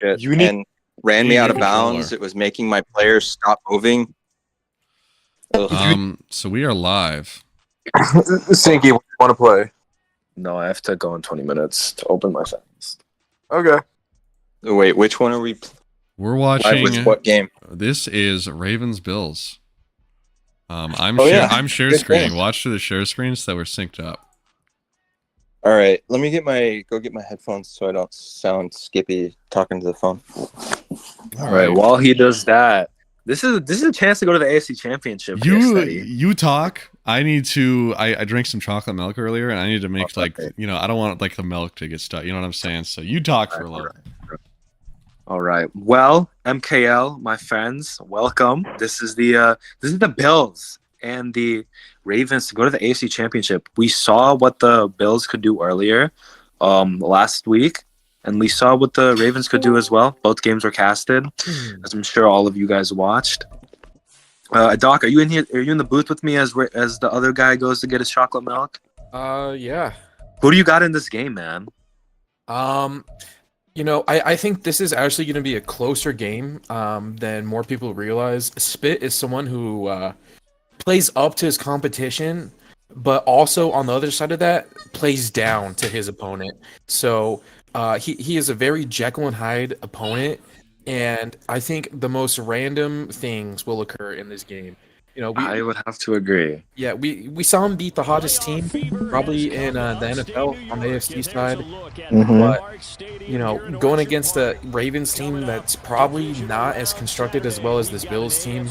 shit, You need and ran You me need out a of bounds. controller. It was making my players stop moving. Ugh. So we are live. Sinky, what do you want to play? No, I have to go in 20 minutes to open my fast. Okay. Wait, which one are we? We're Live watching. with what game? This is Ravens Bills. I'm Oh, yeah. I'm share Good screening. game. Watch through the share screens so that we're synced up. All right, let me go get my headphones so I don't sound skippy talking to the phone. All right. While he does that, this is a chance to go to the AFC Championship. You talk. I need to. I drank some chocolate milk earlier, and I need to make I don't want the milk to get stuck. You know what I'm saying? So you talk for a little. All right. Well, MKL, my friends, welcome. This is the Bills and the Ravens to go to the AFC Championship. We saw what the Bills could do earlier, last week, and we saw what the Ravens could do as well. Both games were casted, as I'm sure all of you guys watched. Doc, are you in here? Are you in the booth with me as the other guy goes to get his chocolate milk? Yeah. Who do you got in this game, man? I think this is actually going to be a closer game than more people realize. Spit is someone who plays up to his competition, but also on the other side of that, plays down to his opponent. So he is a very Jekyll and Hyde opponent, and I think the most random things will occur in this game. I would have to agree. Yeah, we saw him beat the hottest team probably in the NFL on the AFC side. But going against the Ravens team that's probably not as constructed as well as this Bills team,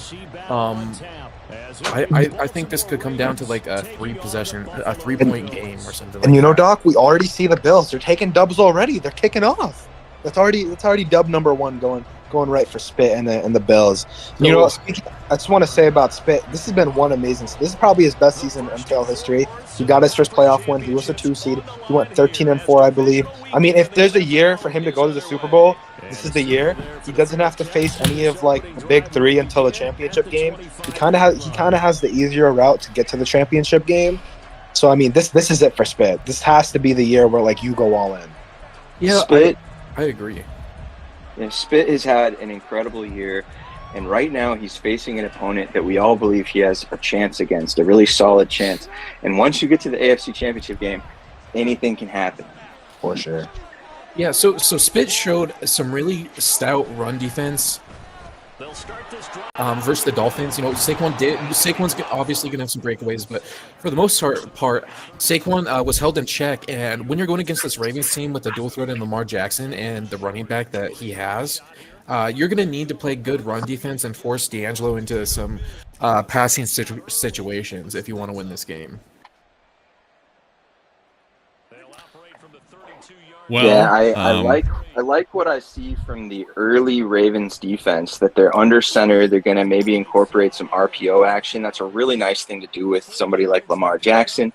I think this could come down to like a 3-point game or something. And Doc, we already see the Bills. They're taking dubs already. They're kicking off. That's already dub number one going right for Spit and the Bills. I just want to say about Spit, this has been one amazing. This is probably his best season in MKL history. He got his first playoff win. He was a 2 seed. He went 13-4, I believe. I mean, if there's a year for him to go to the Super Bowl, this is the year. He doesn't have to face any of the big three until the championship game. He kind of has the easier route to get to the championship game. So I mean, this is it for Spit. This has to be the year where you go all in. Yeah, Spit. I agree. Yeah, Spit has had an incredible year, and right now he's facing an opponent that we all believe he has a chance against, a really solid chance. And once you get to the AFC Championship game, anything can happen. For sure. Yeah, so Spit showed some really stout run defense versus the Dolphins. Saquon's obviously going to have some breakaways, but for the most part, Saquon was held in check. And when you're going against this Ravens team with the dual threat in Lamar Jackson and the running back that he has, you're going to need to play good run defense and force D'Angelo into some passing situations if you want to win this game. Well, yeah, I like what I see from the early Ravens defense, that they're under center. They're going to maybe incorporate some RPO action. That's a really nice thing to do with somebody like Lamar Jackson,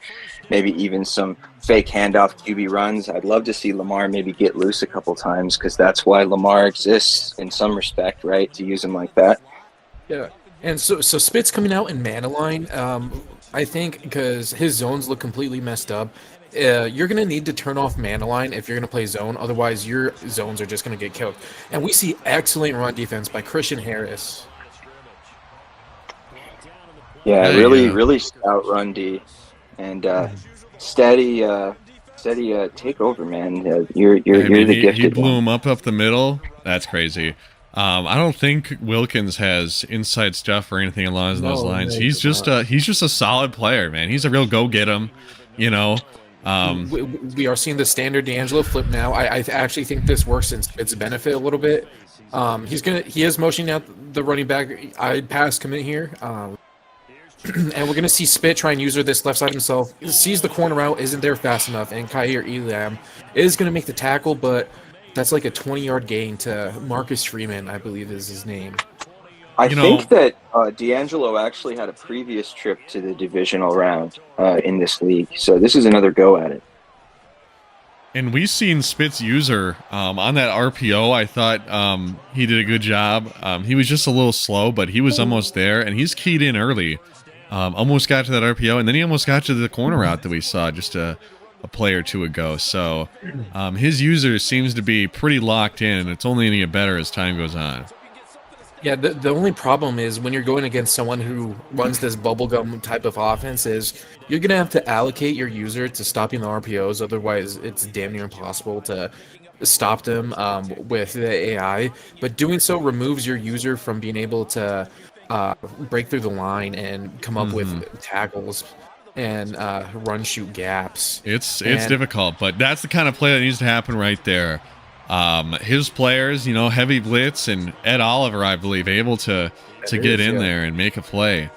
maybe even some fake handoff QB runs. I'd love to see Lamar maybe get loose a couple times, because that's why Lamar exists in some respect, right, to use him like that. Yeah, and so Spit's coming out in man line, I think, because his zones look completely messed up. You're going to need to turn off man-align if you're going to play zone. Otherwise, your zones are just going to get killed. And we see excellent run defense by Christian Harris. Yeah, really stout run D. And steady take over, man. You're the gifted He blew one. him up the middle. That's crazy. I don't think Wilkins has inside stuff or anything along those lines. He's just a solid player, man. He's a real go-get-him, We are seeing the standard D'Angelo flip now. I actually think this works in Spit's benefit a little bit. He is motioning out the running back. I'd pass commit here. And we're gonna see Spit try and use this left side himself. He sees the corner out, isn't there fast enough, and Kyer Elam is gonna make the tackle, but that's like a 20-yard gain to Marcus Freeman, I believe is his name. I think that D'Angelo actually had a previous trip to the divisional round in this league, so this is another go at it. And we've seen Spit's user on that RPO. I thought he did a good job. He was just a little slow, but he was almost there, and he's keyed in early. Almost got to that RPO, and then he almost got to the corner route that we saw just a a play or two ago. So his user seems to be pretty locked in, and it's only going to get better as time goes on. Yeah, the only problem is when you're going against someone who runs this bubblegum type of offense is you're going to have to allocate your user to stopping the RPOs. Otherwise, it's damn near impossible to stop them with the AI. But doing so removes your user from being able to break through the line and come up with tackles and run shoot gaps. It's difficult, but that's the kind of play that needs to happen right there. His players, heavy blitz, and Ed Oliver, I believe, able to get in there and make a play.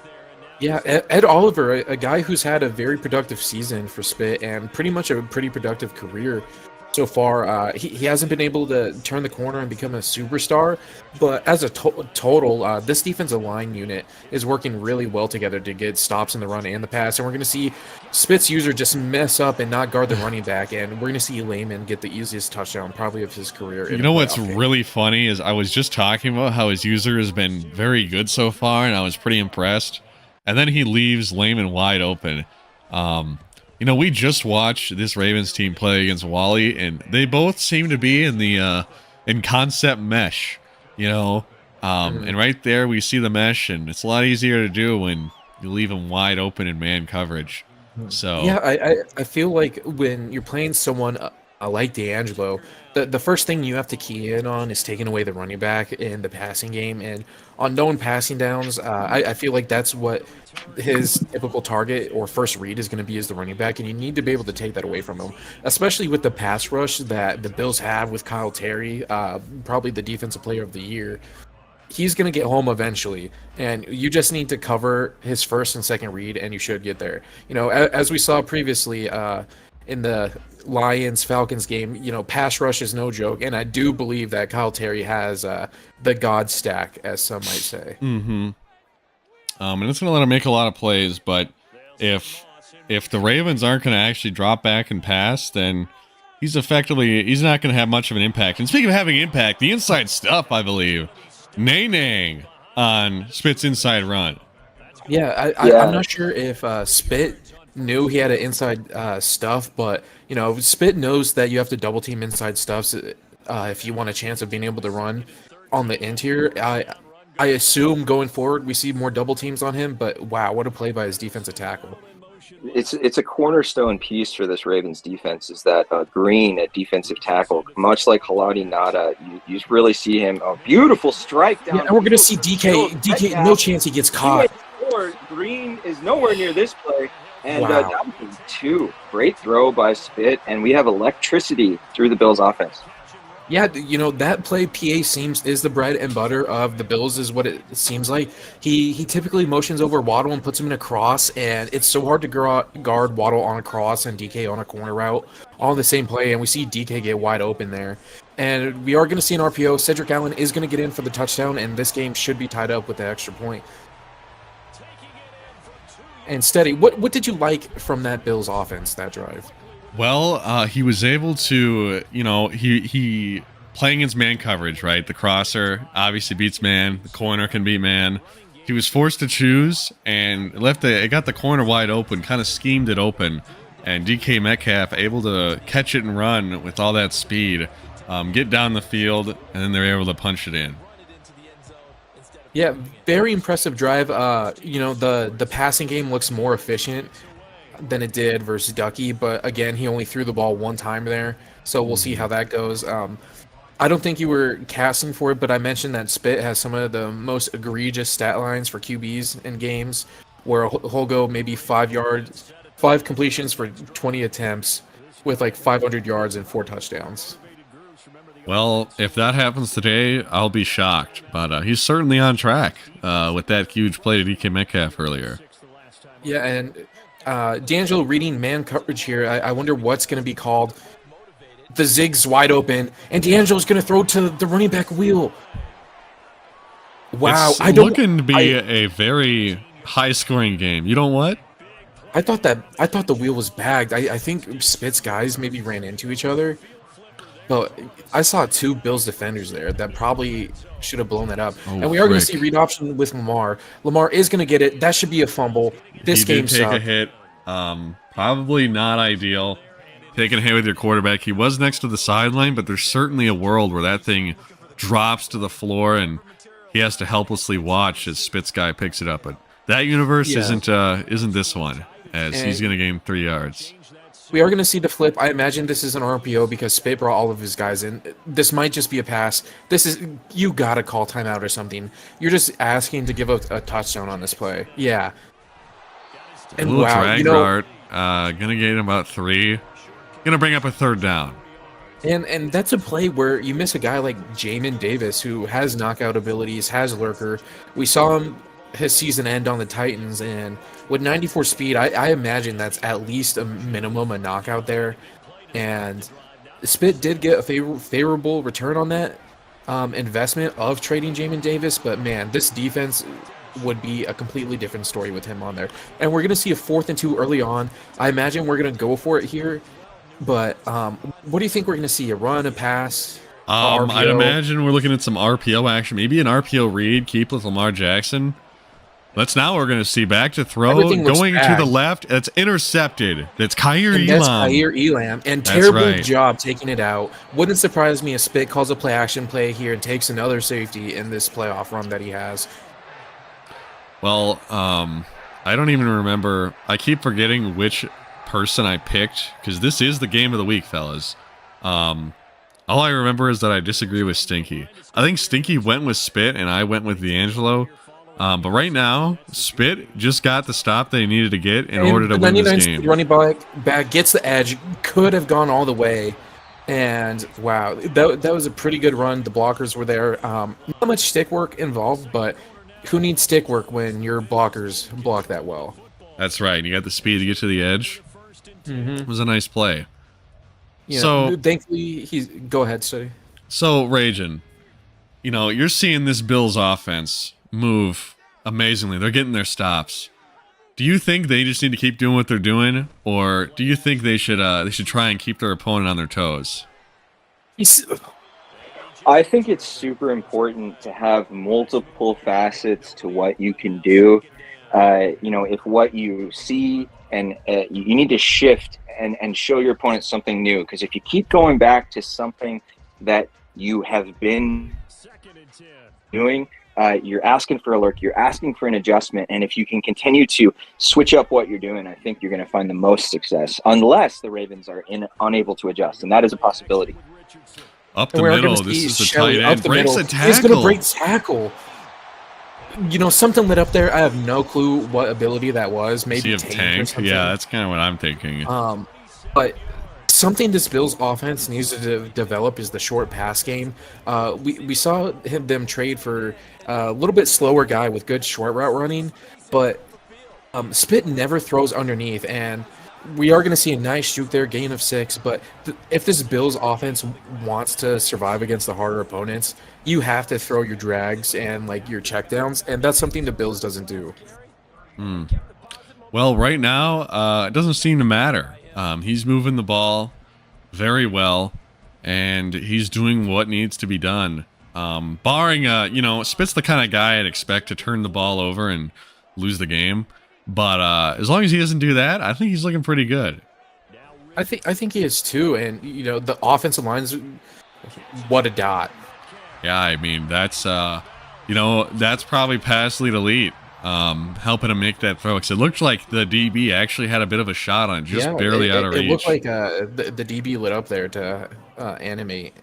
Yeah, Ed Oliver, a guy who's had a very productive season for Spit and pretty much a pretty productive career so far. He hasn't been able to turn the corner and become a superstar, but as a total, this defensive line unit is working really well together to get stops in the run and the pass, and we're going to see Spit's user just mess up and not guard the running back, and we're going to see Lehman get the easiest touchdown probably of his career. You know what's really funny is I was just talking about how his user has been very good so far, and I was pretty impressed, and then he leaves Lehman wide open. We just watched this Ravens team play against Wally, and they both seem to be in the in concept mesh, and right there we see the mesh, and it's a lot easier to do when you leave them wide open in man coverage. So yeah, I feel like when you're playing someone like D'Angelo, the first thing you have to key in on is taking away the running back in the passing game, and on known passing downs, I feel like that's what his typical target or first read is going to be as the running back, and you need to be able to take that away from him, especially with the pass rush that the Bills have with Kyle Terry, probably the defensive player of the year. He's going to get home eventually, and you just need to cover his first and second read, and you should get there. As we saw previously in the Lions-Falcons game, pass rush is no joke, and I do believe that Kyle Terry has the God stack, as some might say. Mm-hmm. And it's going to let him make a lot of plays, but if the Ravens aren't going to actually drop back and pass, then he's not going to have much of an impact. And speaking of having impact, the inside stuff, I believe, Nang on Spit's inside run. Yeah, I'm not sure if Spit knew he had an inside stuff, but Spit knows that you have to double team inside stuffs if you want a chance of being able to run on the interior. I assume going forward we see more double teams on him, but wow, what a play by his defensive tackle. It's a cornerstone piece for this Ravens defense is that Green at defensive tackle, much like Halati Nada, you really see him a beautiful strike down. Yeah, and we're going to see DK, no chance he gets caught. Green is nowhere near this play, and that was two. Great throw by Spit, and we have electricity through the Bills offense. Yeah, that play PA is the bread and butter of the Bills is what it seems like. He typically motions over Waddle and puts him in a cross, and it's so hard to guard Waddle on a cross and DK on a corner route all the same play, and we see DK get wide open there. And we are going to see an RPO. Cedric Allen is going to get in for the touchdown, and this game should be tied up with the extra point. And Steady, what did you like from that Bills offense, that drive? Well, he was able to, he playing against man coverage, right? The crosser obviously beats man. The corner can beat man. He was forced to choose and it got the corner wide open, kind of schemed it open. And DK Metcalf able to catch it and run with all that speed, get down the field, and then they're able to punch it in. Yeah, very impressive drive. The passing game looks more efficient than it did versus Ducky, but again, he only threw the ball one time there, so we'll see how that goes. I don't think you were casting for it, but I mentioned that Spit has some of the most egregious stat lines for QBs in games, where he'll go maybe 5 completions for 20 attempts with like 500 yards and 4 touchdowns. Well, if that happens today, I'll be shocked, but he's certainly on track with that huge play to DK Metcalf earlier. Yeah, and D'Angelo reading man coverage here. I wonder what's going to be called. The zig's wide open, and D'Angelo's going to throw to the running back wheel. Wow, it's looking to be a very high-scoring game. You know what? I thought the wheel was bagged. I think Spit's guys maybe ran into each other, but I saw 2 Bills defenders there that probably should have blown that up. Oh, and we are going to see read option with Lamar. Lamar is going to get it. That should be a fumble. This game sucked. He did take a hit. Probably not ideal. taking a hit with your quarterback. He was next to the sideline, but there's certainly a world where that thing drops to the floor and he has to helplessly watch as Spitz guy picks it up. But that universe isn't this one, as he's going to gain 3 yards. We are going to see the flip. I imagine this is an RPO because Spit brought all of his guys in. This might just be a pass. You got to call timeout or something. You're just asking to give a touchdown on this play. Yeah. And a little drag dart. Gonna get about 3. Gonna bring up a 3rd down. And that's a play where you miss a guy like Jamin Davis, who has knockout abilities, has lurker. We saw him his season end on the Titans, and with 94 speed, I imagine that's at least a minimum a knockout there. And Spit did get a favorable return on that investment of trading Jamin Davis, but man, this defense would be a completely different story with him on there. And we're going to see a 4th and 2 early on. I imagine we're going to go for it here, but what do you think we're going to see? A run, a pass? I'd imagine we're looking at some RPO action, maybe an RPO read, keep with Lamar Jackson. Now we're going to see back to throw, going to the left. That's intercepted. That's Kyer Elam. That's Kyer Elam. And terrible job taking it out. Wouldn't surprise me if Spit calls a play action play here and takes another safety in this playoff run that he has. Well, I don't even remember. I keep forgetting which person I picked because this is the game of the week, fellas. All I remember is that I disagree with Stinky. I think Stinky went with Spit and I went with D'Angelo. But right now, Spit just got the stop they needed to get in order to win this game. Running back gets the edge, could have gone all the way, and wow, that was a pretty good run. The blockers were there. Not much stick work involved, but who needs stick work when your blockers block that well? That's right. You got the speed to get to the edge. It was a nice play. Yeah, so thankfully, go ahead, Study. So Ragin, you're seeing this Bills offense move amazingly. They're getting their stops. Do you think they just need to keep doing what they're doing, or do you think they should try and keep their opponent on their toes? I think it's super important to have multiple facets to what you can do. If what you see and you need to shift and show your opponent something new, because if you keep going back to something that you have been doing, you're asking for a lurk, you're asking for an adjustment, and if you can continue to switch up what you're doing, I think you're going to find the most success, unless the Ravens are unable to adjust, and that is a possibility. Up the middle, this is the tight end. Breaks a tackle. He's going to break tackle. Something lit up there. I have no clue what ability that was. Maybe tank or something. Yeah, that's kind of what I'm thinking. But something this Bills offense needs to develop is the short pass game. We saw them trade for a little bit slower guy with good short route running, but Spit never throws underneath, and we are going to see a nice juke there, gain of 6, but if this Bills offense wants to survive against the harder opponents, you have to throw your drags and your checkdowns, and that's something the Bills doesn't do. Well, right now, it doesn't seem to matter. He's moving the ball very well, and he's doing what needs to be done. Barring, Spit's the kind of guy I'd expect to turn the ball over and lose the game. But as long as he doesn't do that, I think he's looking pretty good. I think he is too, and the offensive line's what a dot. Yeah, I mean that's that's probably past lead elite. Helping him make that throw, because it looked like the DB actually had a bit of a shot on it, just barely out of reach. It looked like the DB lit up there to animate.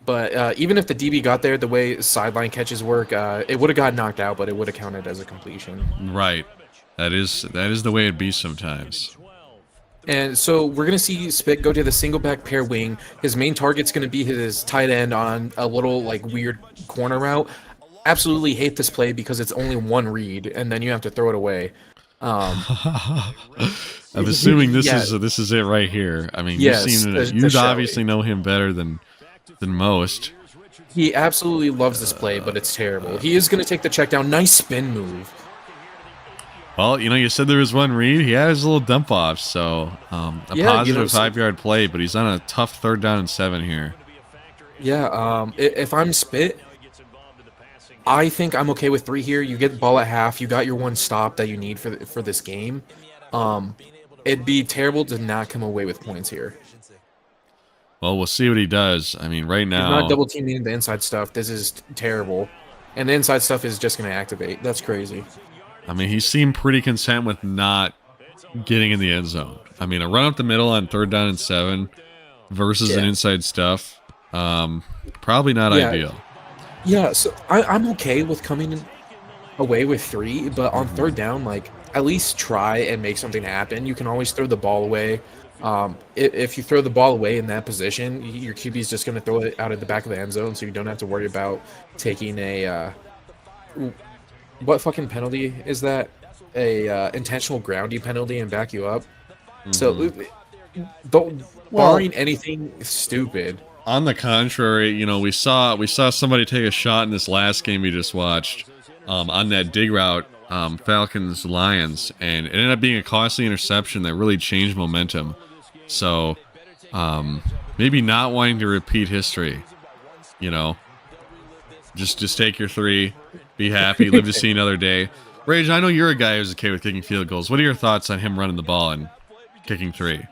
But even if the DB got there, the way sideline catches work, it would have got knocked out, but it would have counted as a completion. Right. That is the way it be sometimes. And so we're going to see Spit go to the single back pair wing. His main target's going to be his tight end on a little weird corner route. Absolutely hate this play because it's only one read, and then you have to throw it away. I'm assuming this is it right here. I mean, yes, you obviously know him better than most. He absolutely loves this play, but it's terrible. He is going to take the check down. Nice spin move. Well, you said there was one read. He had his little dump off, so positive 5-yard play, but he's on a tough 3rd down and 7 here. Yeah, if I'm Spit, I think I'm okay with 3 here. You get the ball at half. You got your one stop that you need for this game. it'd be terrible to not come away with points here. Well, we'll see what he does. I mean, right He's now, not double teaming the inside stuff. This is terrible. And the inside stuff is just going to activate. That's crazy. I mean, he seemed pretty content with not getting in the end zone. I mean, a run up the middle on 3rd down and 7 versus an inside stuff, probably not ideal. Yeah, so I'm okay with coming away with 3, but on 3rd down, like, at least try and make something happen. You can always throw the ball away. If you throw the ball away in that position, your QB is just going to throw it out of the back of the end zone, so you don't have to worry about taking a what fucking penalty is that? A intentional grounding penalty and back you up. So, barring anything stupid. On the contrary, you know, we saw somebody take a shot in this last game we just watched on that dig route, Falcons Lions, and it ended up being a costly interception that really changed momentum. So, maybe not wanting to repeat history, you know, just take your 3, be happy, live to see another day. Rage, I know you're a guy who's okay with kicking field goals. What are your thoughts on him running the ball and kicking 3?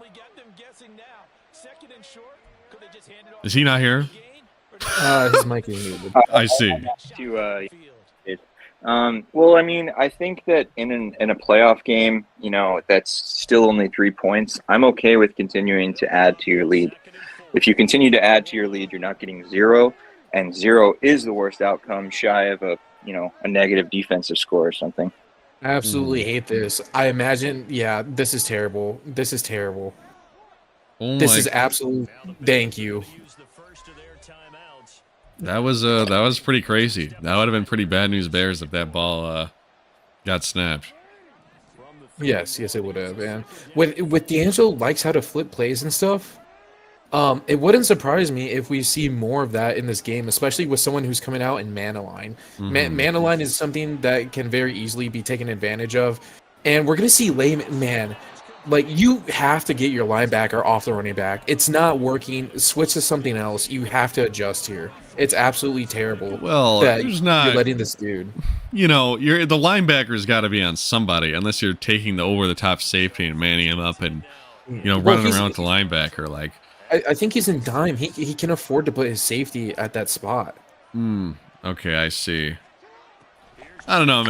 Is he not here? His mic is muted. I see. Well, I mean, I think that in a playoff game, you know, that's still only 3 points. I'm okay with continuing to add to your lead. If you continue to add to your lead, you're not getting 0, and 0 is the worst outcome, shy of a negative defensive score or something. I absolutely hate this. I imagine, this is terrible. This is terrible. This is absolute. Thank you. That was pretty crazy. That would have been pretty bad news Bears if that ball got snapped. Yes, it would have. And with D'Angelo likes how to flip plays and stuff. It wouldn't surprise me if we see more of that in this game, especially with someone who's coming out in man align. Man align is something that can very easily be taken advantage of, and we're gonna see layman. Like, you have to get your linebacker off the running back. It's not working. Switch to something else. You have to adjust here. It's absolutely terrible. Well, that there's not. You're letting this dude. You know, the linebacker's got to be on somebody, unless you're taking the over-the-top safety and manning him up and running around with the linebacker. Like, I think he's in dime. He can afford to put his safety at that spot. Okay, I see. I don't know,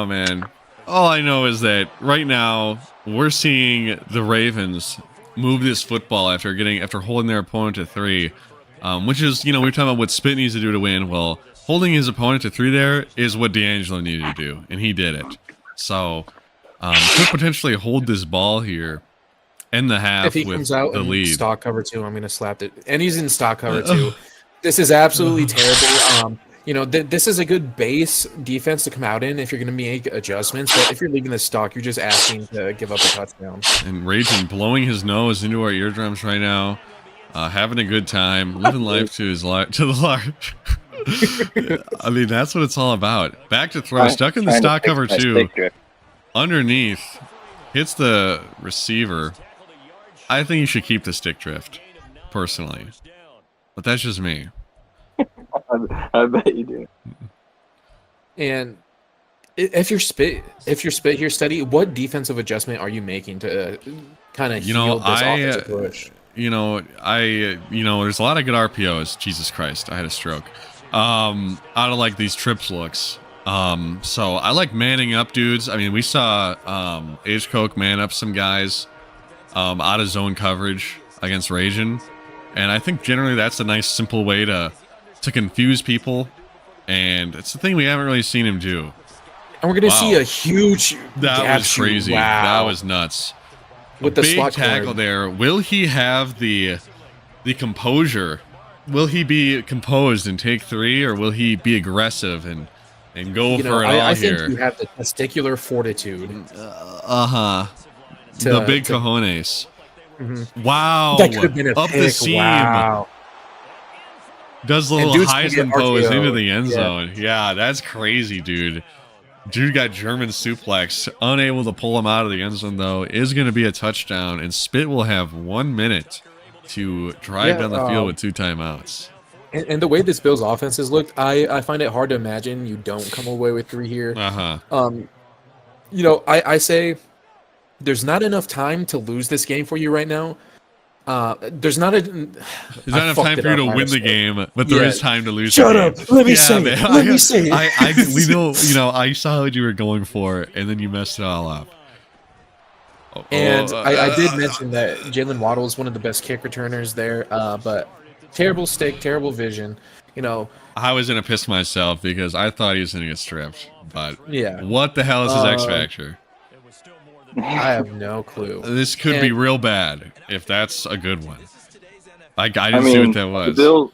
man. All I know is that right now we're seeing the Ravens move this football after holding their opponent to 3, which is, we were talking about what Spit needs to do to win. Well, holding his opponent to 3 there is what D'Angelo needed to do, and he did it. So, could potentially hold this ball here in the half if he with comes out the in lead. Stock cover 2, I'm going to slap it. And he's in stock cover 2. This is absolutely terrible. This is a good base defense to come out in if you're going to make adjustments. But if you're leaving the stock, you're just asking to give up a touchdown. And Raging blowing his nose into our eardrums right now, having a good time, living life to the large. I mean, that's what it's all about. Back to throw, stuck in the stock cover 2, underneath, hits the receiver. I think you should keep the stick drift, personally, but that's just me. I bet you do. And if you're spit here, Steady, what defensive adjustment are you making to kind of heal this offensive push? There's a lot of good RPOs. Jesus Christ, I had a stroke. Out of like these trips looks. So I like manning up dudes. I mean, we saw H-Coke man up some guys out of zone coverage against Ragin. And I think generally that's a nice simple way to confuse people, and it's the thing we haven't really seen him do. And we're going to see a huge that was crazy. Wow. That was nuts. With the big slot tackle corner there. Will he have the composure? Will he be composed and take 3, or will he be aggressive and go for it all I here? think you have the testicular fortitude. The big cojones. Wow. That could have been a up pick. the seam. Wow. Does the little Heisman pose RPO. into the end zone. Yeah, that's crazy, dude. Dude got German suplex. Unable to pull him out of the end zone, though. Is going to be a touchdown, and Spit will have 1 minute to drive down the field with 2 timeouts. And the way this Bills offense has looked, I find it hard to imagine you don't come away with 3 here. Uh-huh. I say there's not enough time to lose this game for you right now. There's not There's not enough time for you to win the game, but there is time to lose. Shut the up! game. Let me say it. Let me say it. We know. I saw what you were going for, and then you messed it all up. And I did mention that Jalen Waddle is one of the best kick returners there, but terrible stick, terrible vision. I was gonna piss myself because I thought he was gonna get stripped, but yeah. What the hell is his X factor? I have no clue. This could be real bad if that's a good one. I didn't see what that was. The Bills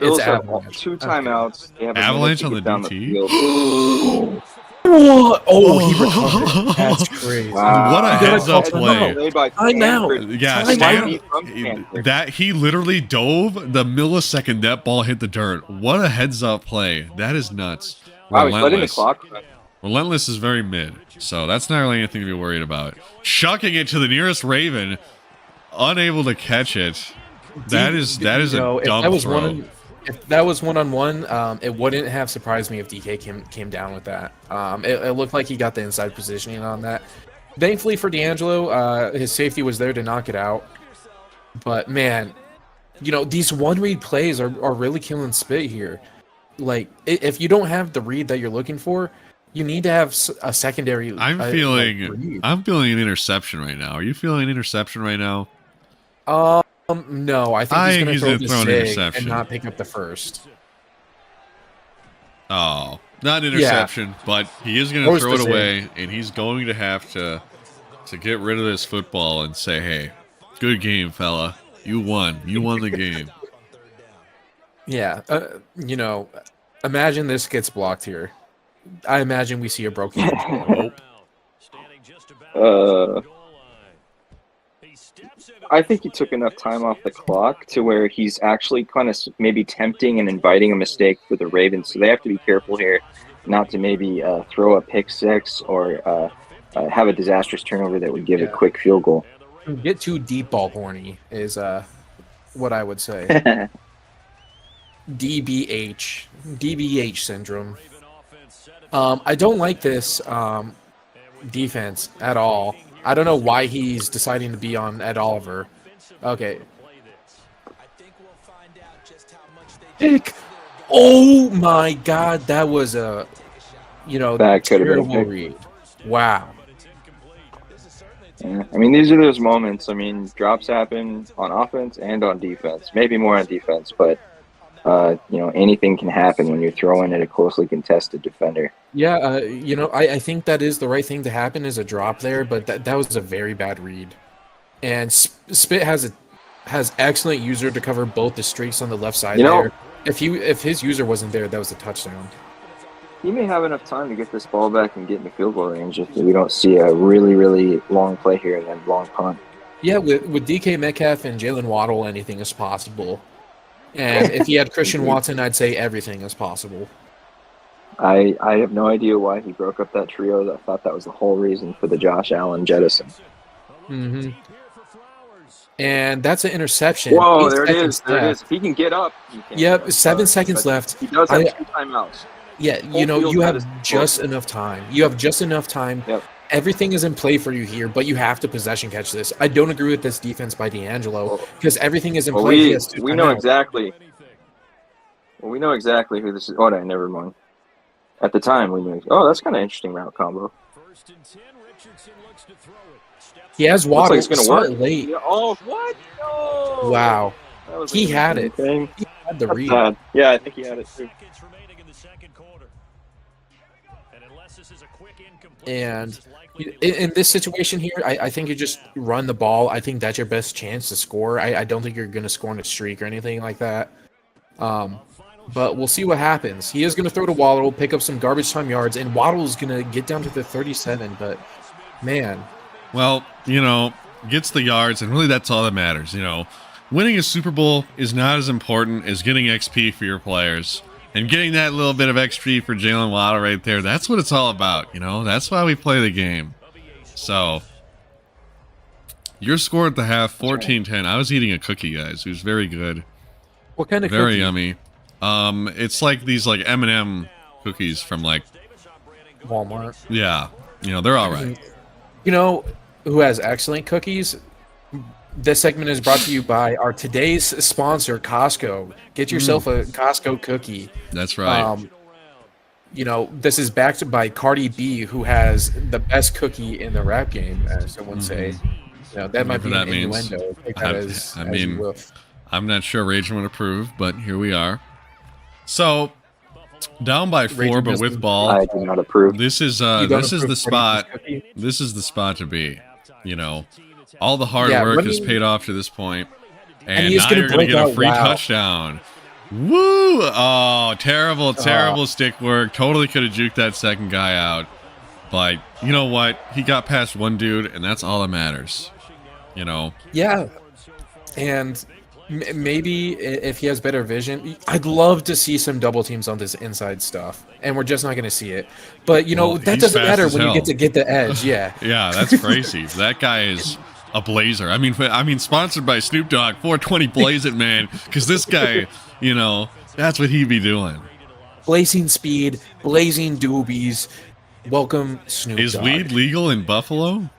It's have Avalanche. 2 timeouts. They have a Avalanche minute to on get the down DT? field. What? Oh, he recovered. That's crazy. What a heads-up play! I'm out. Yeah, that he literally dove the millisecond that ball hit the dirt. What a heads-up play! That is nuts. Wow, he's letting the clock run. Relentless is very mid, so that's not really anything to be worried about. Chucking it to the nearest Raven, unable to catch it. That is a dumb throw. If that was one-on-one, it wouldn't have surprised me if DK came down with that. It looked like he got the inside positioning on that. Thankfully for D'Angelo, his safety was there to knock it out. But man, these one-read plays are really killing Spit here. Like, if you don't have the read that you're looking for, you need to have a secondary. I'm feeling an interception right now. Are you feeling an interception right now? No, I think he's going to throw an the interception and not pick up the first. Oh, not an interception, but he is going to throw it away, and he's going to have to get rid of this football and say, "Hey, good game, fella. You won. You won the game." Yeah, imagine this gets blocked here. I imagine we see a broken. I think he took enough time off the clock to where he's actually kind of maybe tempting and inviting a mistake for the Ravens. So they have to be careful here not to maybe throw a pick six or have a disastrous turnover that would give a quick field goal. Get too deep ball horny is what I would say. DBH syndrome. I don't like this defense at all. I don't know why he's deciding to be on Ed Oliver. Okay. Pick. Oh my God, that was a that could have been a pick. Read. Wow. Yeah. I mean, these are those moments. I mean, drops happen on offense and on defense. Maybe more on defense, but anything can happen when you're throwing at a closely contested defender. Yeah, I think that is the right thing to happen is a drop there, but that was a very bad read. And Spit has excellent user to cover both the streaks on the left side there. If his user wasn't there, that was a touchdown. He may have enough time to get this ball back and get in the field goal range if we don't see a really, really long play here and then long punt. Yeah, with DK Metcalf and Jalen Waddle, anything is possible. And if he had Christian Watson, I'd say everything is possible. I have no idea why he broke up that trio. I thought that was the whole reason for the Josh Allen jettison. Mm-hmm. And that's an interception. Whoa, there it is. If he can get up. Yep, 7 seconds left. He does have 2 timeouts. Yeah, you have just enough time. You have just enough time. Yep. Everything is in play for you here, but you have to possession catch this. I don't agree with this defense by D'Angelo because everything is in play. We know exactly. Well, we know exactly who this is. Oh, no, never mind. At the time, we knew. Oh, that's kind of interesting route combo. He has Waddle. Looks like it's going to work late. Oh, what? No! Wow. He had it. Thing. He had the read. Bad. Yeah, I think he had it too. And in this situation here, I think you just run the ball. I think that's your best chance to score. I don't think you're going to score on a streak or anything like that. But we'll see what happens. He is going to throw to Waddle, pick up some garbage time yards, and Waddle is going to get down to the 37. But, man. Well, gets the yards, and really that's all that matters. Winning a Super Bowl is not as important as getting XP for your players. And getting that little bit of XP for Jalen Waddle right there, that's what it's all about, That's why we play the game. So, your score at the half, 14-10. I was eating a cookie, guys. It was very good. What kind of very cookie? Yummy. It's like these M&M cookies from Walmart. Yeah. They're all right. You know who has excellent cookies? This segment is brought to you by our today's sponsor, Costco. Get yourself a Costco cookie. That's right. This is backed by Cardi B, who has the best cookie in the rap game, as some would say. That might be Whatever an that means. innuendo. Take that as you will. I'm not sure Rage would approve, but here we are. So, down by 4, but with ball. I do not approve. This is the spot. This is the spot to be. All the hard work has paid off to this point, and now you're going to get a free touchdown. Woo! Oh, terrible stick work. Totally could have juked that second guy out. But you know what? He got past one dude, and that's all that matters. Yeah. And maybe if he has better vision, I'd love to see some double teams on this inside stuff. And we're just not going to see it. But, that doesn't matter when you get the edge. Yeah. Yeah, that's crazy. That guy is a blazer. I mean, sponsored by Snoop Dogg, 420 Blaze It, man. Because this guy, that's what he'd be doing. Blazing speed, blazing doobies. Welcome, Snoop Dogg. Is weed legal in Buffalo?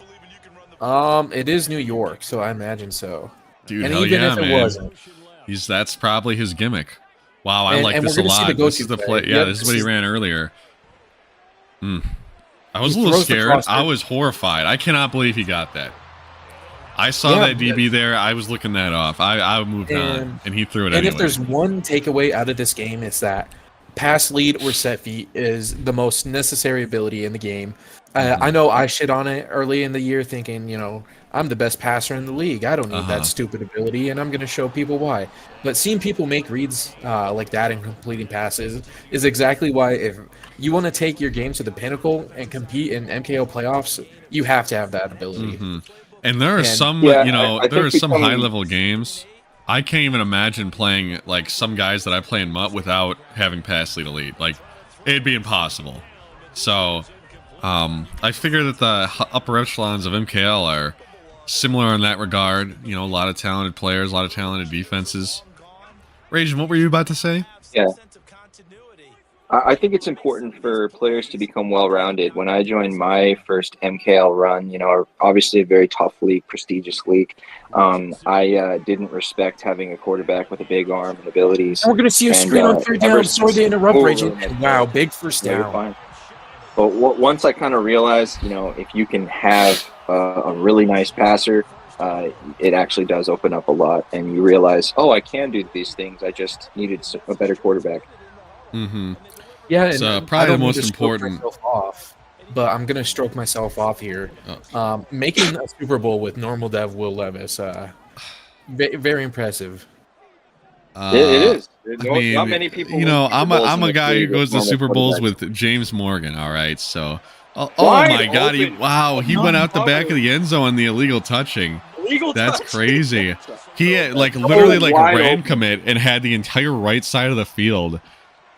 It is New York, so I imagine so. Dude, and hell even yeah, if it man. wasn't, That's probably his gimmick. Wow, I like this a lot. This is the play. Yeah, this is what he ran earlier. I was a little scared. I was horrified. I cannot believe he got that. I saw that DB there. I was looking that off. I moved on, and he threw it. And if there's one takeaway out of this game, it's that pass lead or set feet is the most necessary ability in the game. I know I shit on it early in the year thinking, I'm the best passer in the league. I don't need that stupid ability, and I'm going to show people why. But seeing people make reads like that and completing passes is exactly why if you want to take your game to the pinnacle and compete in MKL playoffs, you have to have that ability. And there are some, there are some high-level games. I can't even imagine playing like some guys that I play in MUT without having pass lead elite. Like, it'd be impossible. So, I figure that the upper echelons of MKL are similar in that regard. A lot of talented players, a lot of talented defenses. Rage, what were you about to say? Yeah. I think it's important for players to become well-rounded. When I joined my first MKL run, obviously a very tough league, prestigious league, I didn't respect having a quarterback with a big arm and abilities. We're going to see a screen on third down. Sorry to interrupt, Rage. Wow, big first down. Fine. But once I kind of realized, if you can have a really nice passer, it actually does open up a lot. And you realize, I can do these things. I just needed a better quarterback. Yeah, it's probably the most important. But I'm gonna stroke myself off here. Making a Super Bowl with normal dev Will Levis, very impressive. It is. Not many people. I'm a guy who goes to Super Bowls with James Morgan. All right, so. Oh my God! He went out the back of the end zone. The illegal touching. That's crazy. He had, literally ran commit and had the entire right side of the field.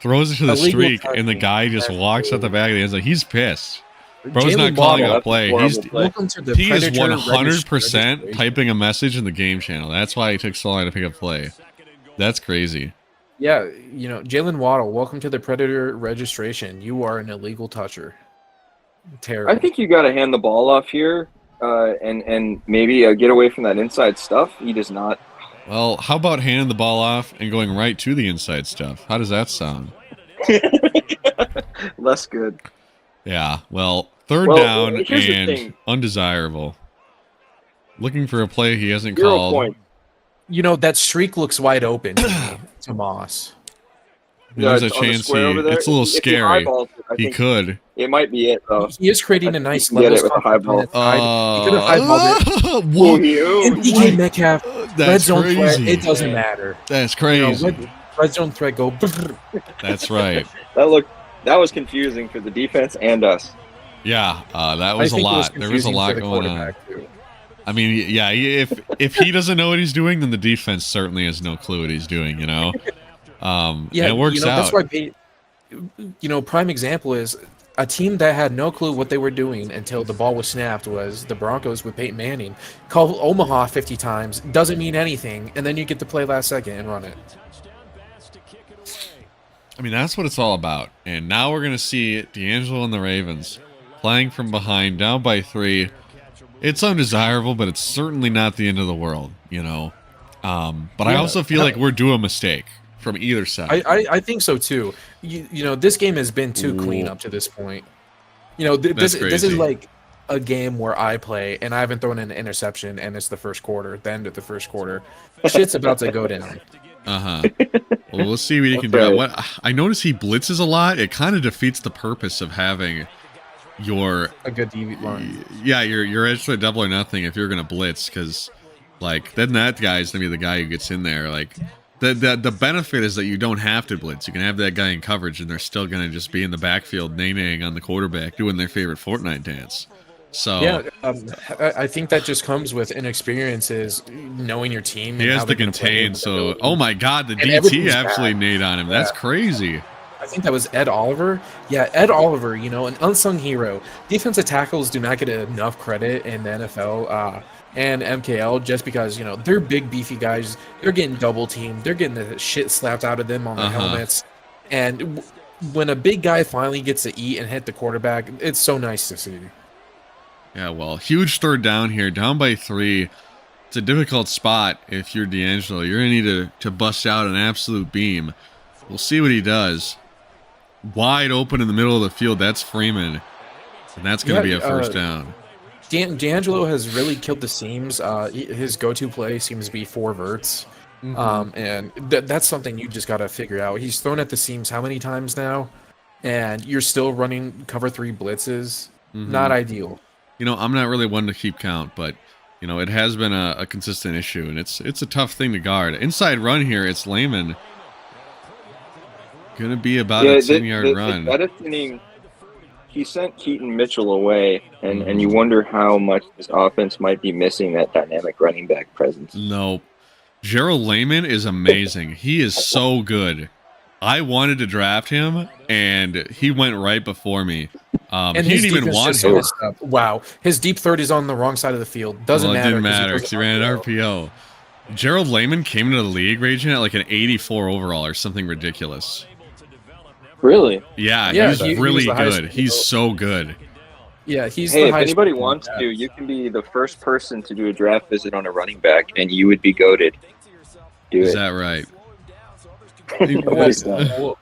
Throws it to the streak, and the guy just walks out the back of the end zone. He's pissed. Bro's not calling a play. He is 100% typing a message in the game channel. That's why he took so long to pick up play. That's crazy. Yeah, Jalen Waddle, welcome to the Predator registration. You are an illegal toucher. Terrible. I think you got to hand the ball off here, and maybe get away from that inside stuff. He does not. Well, how about handing the ball off and going right to the inside stuff? How does that sound? Less good. Yeah, well, third down and undesirable. Looking for a play he hasn't called. Point. That streak looks wide open to Moss. There's a chance it's a little scary. He could. It might be it, though. He is creating a nice level. Get it with a high ball. He could have high-balled it. And DJ Metcalf, red zone threat, it doesn't matter. That's crazy. Red zone threat, go. That's right. That was confusing for the defense and us. Yeah, that was a lot. There was a lot going on. Too. I mean, yeah, if he doesn't know what he's doing, then the defense certainly has no clue what he's doing, Yeah, and it works out. That's why, prime example is a team that had no clue what they were doing until the ball was snapped was the Broncos with Peyton Manning. Call Omaha 50 times, doesn't mean anything, and then you get to play last second and run it. I mean, that's what it's all about. And now we're going to see D'Angelo and the Ravens playing from behind, down by 3. It's undesirable, but it's certainly not the end of the world, you know. But I Yeah. also feel like we're due a mistake from either side. I think so too. You know, this game has been too clean up to this point. You know, That's this is crazy. like a game where I play and I haven't thrown an interception and it's the first quarter, the end of the first quarter. Shit's about to go down. Uh-huh. Well, we'll see what he can That's do. right. What I notice he blitzes a lot. It kind of defeats the purpose of having your A good DV line. your edge to a double or nothing if you're gonna blitz, because like then that guy's gonna be the guy who gets in there. Like the benefit is that you don't have to blitz. You can have that guy in coverage and they're still gonna just be in the backfield nay-naying on the quarterback doing their favorite Fortnite dance. So Yeah, I think that just comes with inexperience, is knowing your team. he and has how to they're gonna play contain. and So ability. oh my god, the And DT everything's absolutely bad. nade on him. That's crazy. I think that was Ed Oliver. Yeah, Ed Oliver, you know, an unsung hero. Defensive tackles do not get enough credit in the NFL and MKL just because, you know, they're big, beefy guys. They're getting double teamed. They're getting the shit slapped out of them on their helmets. And when a big guy finally gets to eat and hit the quarterback, it's so nice to see. Yeah, well, huge third down here, down by 3. It's a difficult spot if you're D'Angelo. You're going to need to bust out an absolute beam. We'll see what he does. Wide open in the middle of the field, that's Freeman. And that's going to be a first down. D'Angelo has really killed the seams. His go-to play seems to be 4 verts. And that's something you just got to figure out. He's thrown at the seams how many times now? And you're still running cover 3 blitzes. Not ideal. You know, I'm not really one to keep count, but, you know, it has been a consistent issue, and it's a tough thing to guard. Inside run here, it's Lehman. Going to be about a 10-yard run. That inning, he sent Keaton Mitchell away, and you wonder how much this offense might be missing that dynamic running back presence. No. Gerald Lehman is amazing. He is so good. I wanted to draft him, and he went right before me. And he his didn't even defense want just him. messed up. Wow. His deep third is on the wrong side of the field. Doesn't Well, it matter. didn't 'cause matter throws because he ran an RPO. Gerald Lehman came into the league raging at like an 84 overall or something ridiculous. Really? Yeah, Yeah, he's he was really the highest good. He's so good. Yeah, he's Hey, the if highest. anybody wants to, you can be the first person to do a draft visit on a running back, and you would be goated. Do Is it. that right? Well,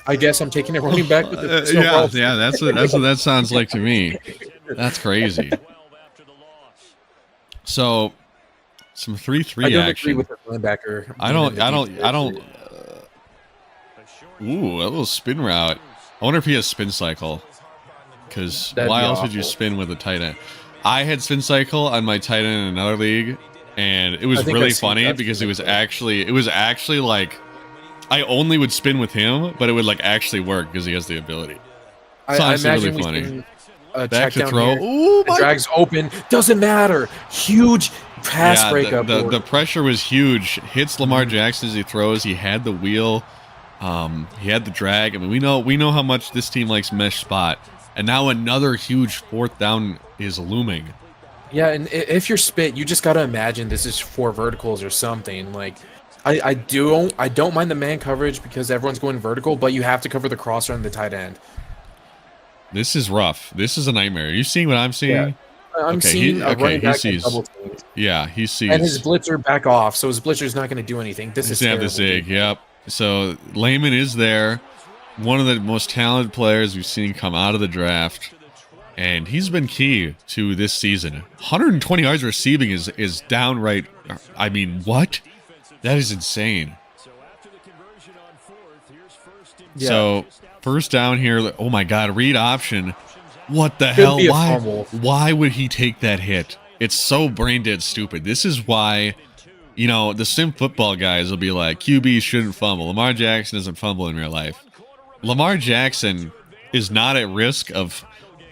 I guess I'm taking a running back with the Yeah, that's what that sounds like to me. That's crazy. So, some 3-3 I don't action. agree with the linebacker. I don't. Ooh, a little spin route. I wonder if he has spin cycle. Because That'd why be else would you awful. spin with a tight end? I had spin cycle on my tight end in another league, and it was I think really I've seen funny that because spin it was actually like I only would spin with him, but it would like actually work because he has the ability. It's I honestly imagine really we funny. can check Back to down throw. here. Ooh, The drags open. Doesn't matter. Huge pass yeah, breakup. the pressure was huge. Hits Lamar Jackson as he throws. He had the wheel. He had the drag. I mean, we know how much this team likes mesh spot. And now another huge fourth down is looming. Yeah, and if you're spit, you just gotta imagine this is 4 verticals or something. Like, I don't mind the man coverage because everyone's going vertical, but you have to cover the crosser and the tight end. This is rough. This is a nightmare. Are you seeing what I'm seeing? Yeah. I'm seeing a running back get double teamed. Yeah, he sees. And his blitzer back off, so his blitzer's not going to do anything. This is He's gonna have terrible. the zig. Yep. So Lehman is there, one of the most talented players we've seen come out of the draft, and he's been key to this season. 120 yards receiving is downright. I mean, what? That is insane. Yeah. So first down here. Oh my God, read option. What the Could hell? be a Why? fumble. Why would he take that hit? It's so brain dead stupid. This is why, you know, the sim football guys will be like, QB shouldn't fumble. Lamar Jackson doesn't fumble in real life. Lamar Jackson is not at risk of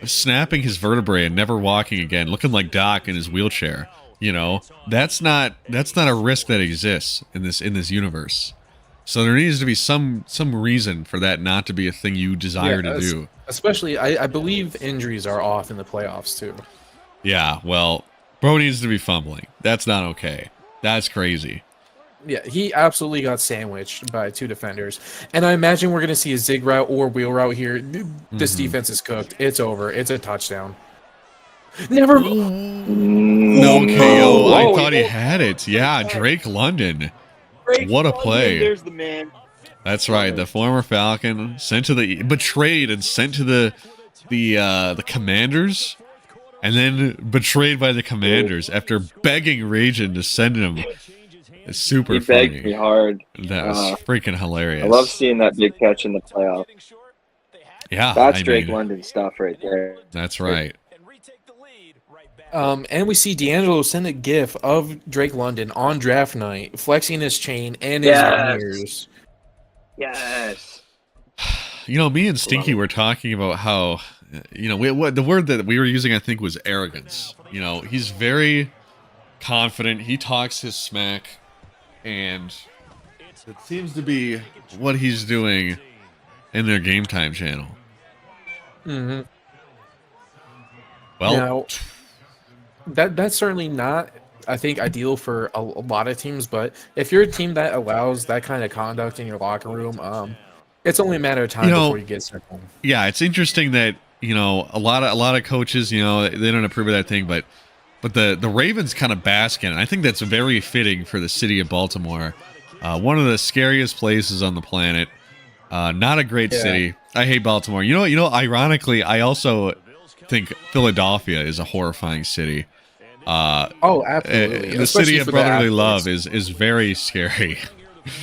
snapping his vertebrae and never walking again, looking like Doc in his wheelchair. You know, that's not a risk that exists in this universe. So there needs to be some reason for that not to be a thing you desire to do. Especially, I believe injuries are off in the playoffs too. Yeah, well, bro needs to be fumbling. That's not okay. That's crazy. Yeah, he absolutely got sandwiched by 2 defenders. And I imagine we're going to see a zig route or wheel route here. This defense is cooked. It's over. It's a touchdown. Never. No KO. Whoa, I thought he whoa. had it. Yeah, Drake London. Drake What a London, play. There's the man. That's right. The former Falcon sent to the betrayed and sent to the Commanders, and then betrayed by the Commanders after begging Rajan to send him. It's super He funny. begged me hard. That was freaking hilarious. I love seeing that big catch in the playoff. Yeah, That's I Drake mean, London stuff right there. That's right. And we see D'Angelo send a gif of Drake London on draft night, flexing his chain and his mirrors. Yes. You know, me and Stinky were talking about how, you know, the word that we were using, I think, was arrogance. You know, he's very confident. He talks his smack, and it seems to be what he's doing in their Game Time channel. Mm-hmm. Well, now, that's certainly not, I think, ideal for a lot of teams. But if you're a team that allows that kind of conduct in your locker room, it's only a matter of time before you get sent home. Yeah, it's interesting that, you know, a lot of coaches, you know, they don't approve of that thing, but the Ravens kind of bask in it. I think that's very fitting for the city of Baltimore. One of the scariest places on the planet. Not a great city. I hate Baltimore. You know. Ironically, I also think Philadelphia is a horrifying city. Absolutely. The Especially city of for the brotherly athletes. love is very scary.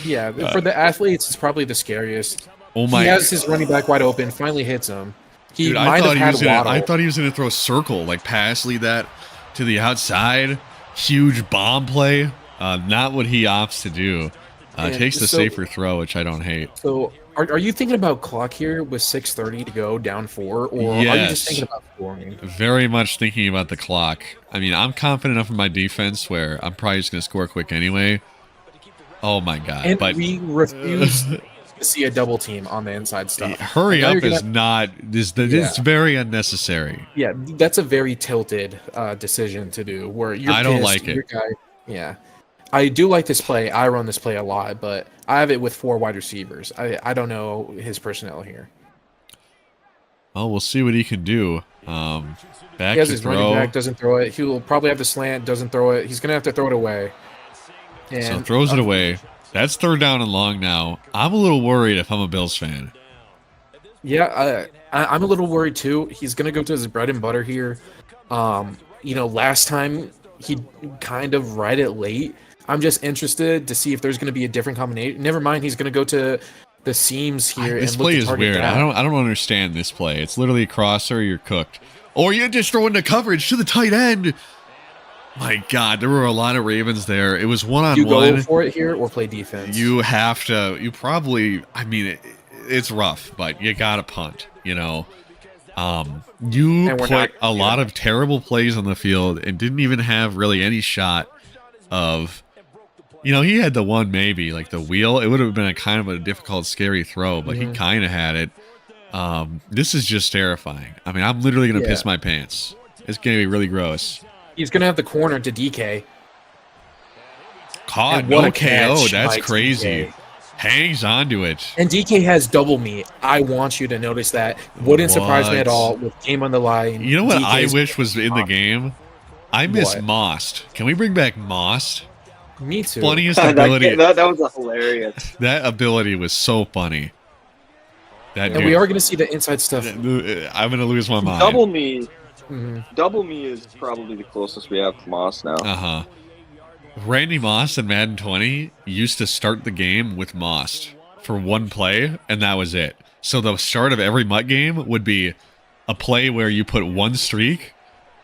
Yeah, for the athletes, it's probably the scariest. Oh my! He has his running back wide open, finally hits him. He Dude, might have had Waddle. I thought he was gonna throw a circle, like pass lead that to the outside. Huge bomb play. Not what he opts to do. Takes the safer throw, which I don't hate. So, are you thinking about clock here with 6:30 to go, down 4, or Yes. are you just thinking about scoring? Very much thinking about the clock. I mean, I'm confident enough in my defense where I'm probably just gonna score quick anyway. Oh my god! And but we refuse to see a double team on the inside stuff. Hurry up is not. This is very unnecessary. Yeah, that's a very tilted decision to do. Where you're I don't pissed, like it. your guy, yeah, I do like this play. I run this play a lot, but I have it with 4 wide receivers. I don't know his personnel here. Well, we'll see what he can do. Back He has to his throw. running back, doesn't throw it. He will probably have the slant, doesn't throw it. He's gonna have to throw it away. So And throws it away. That's 3rd down and long now. I'm a little worried if I'm a Bills fan. yeah, I'm a little worried too. He's gonna go to his bread and butter here. Last time he kind of read it late. I'm just interested to see if there's gonna be a different combination. Never mind, he's gonna go to the seams here. This and look play to is target weird. that. I don't understand this play. It's literally a crosser. You're cooked, or you just throw into coverage to the tight end. My God, there were a lot of Ravens there. It was You one-on-one. go for it here or play defense. You have to. You probably. I mean, it's rough, but you gotta punt. You know. You And we're put not- a lot of terrible plays on the field and didn't even have really any shot of. You know, he had the one maybe, like the wheel. It would have been a kind of a difficult, scary throw, but he kind of had it. This is just terrifying. I mean, I'm literally gonna piss my pants. It's gonna be really gross. He's gonna have the corner to DK. Caught, And what no a KO. catch That's by crazy. DK. Hangs onto it. And DK has double me. I want you to notice that. Wouldn't surprise me at What? all with game on the line. You know what DK's I wish was in the game? I miss What? Most. Can we bring back Most? Me too. Funniest ability. that was a hilarious. That ability was so funny. That And dude, we are going to see the inside stuff. I'm gonna lose my mind. Double me. Mhm. Double me is probably the closest we have to Moss now. Uh-huh. Randy Moss in Madden 20 used to start the game with Moss for one play, and that was it. So the start of every MUT game would be a play where you put one streak.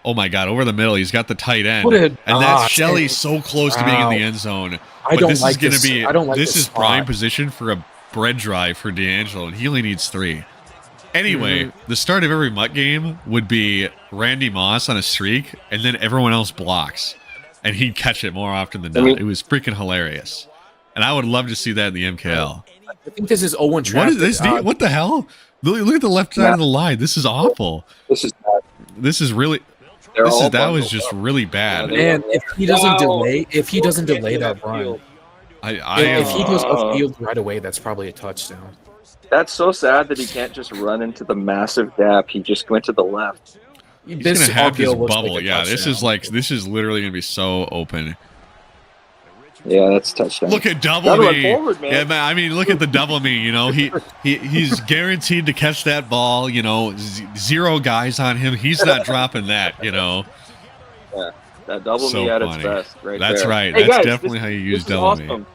Oh my God, over the middle, he's got the tight end. What a And that's dodge. Shelley so close to being in the Wow. end zone. I don't this like is gonna this. be I don't like this this is prime spot. position for a bread drive for D'Angelo, and he only needs 3. Anyway, Mm-hmm. the start of every MUT game would be Randy Moss on a streak, and then everyone else blocks. And he'd catch it more often than not. It was freaking hilarious. And I would love to see that in the MKL. I think this is Owen What Trapp. is this? What the hell? Look at the left side of the line. This is awful. This is This is really. they're all That was bundled just up. really bad. And if he doesn't Wow. delay that run, if he goes upfield right away, that's probably a touchdown. That's so sad that he can't just run into the massive gap. He just went to the left. He's This gonna have his uphill looks bubble. like a Yeah, this is touchdown. this is literally gonna be so open. Yeah, that's a touchdown. Look at double Gotta run me. forward, man. Yeah, man. I mean, look at the double me. You know, he's guaranteed to catch that ball. You know, zero guys on him. He's not dropping that. You know. Yeah, that double So me at funny. its best, right That's there. right. Hey, That's guys, definitely how you use this is double awesome. me.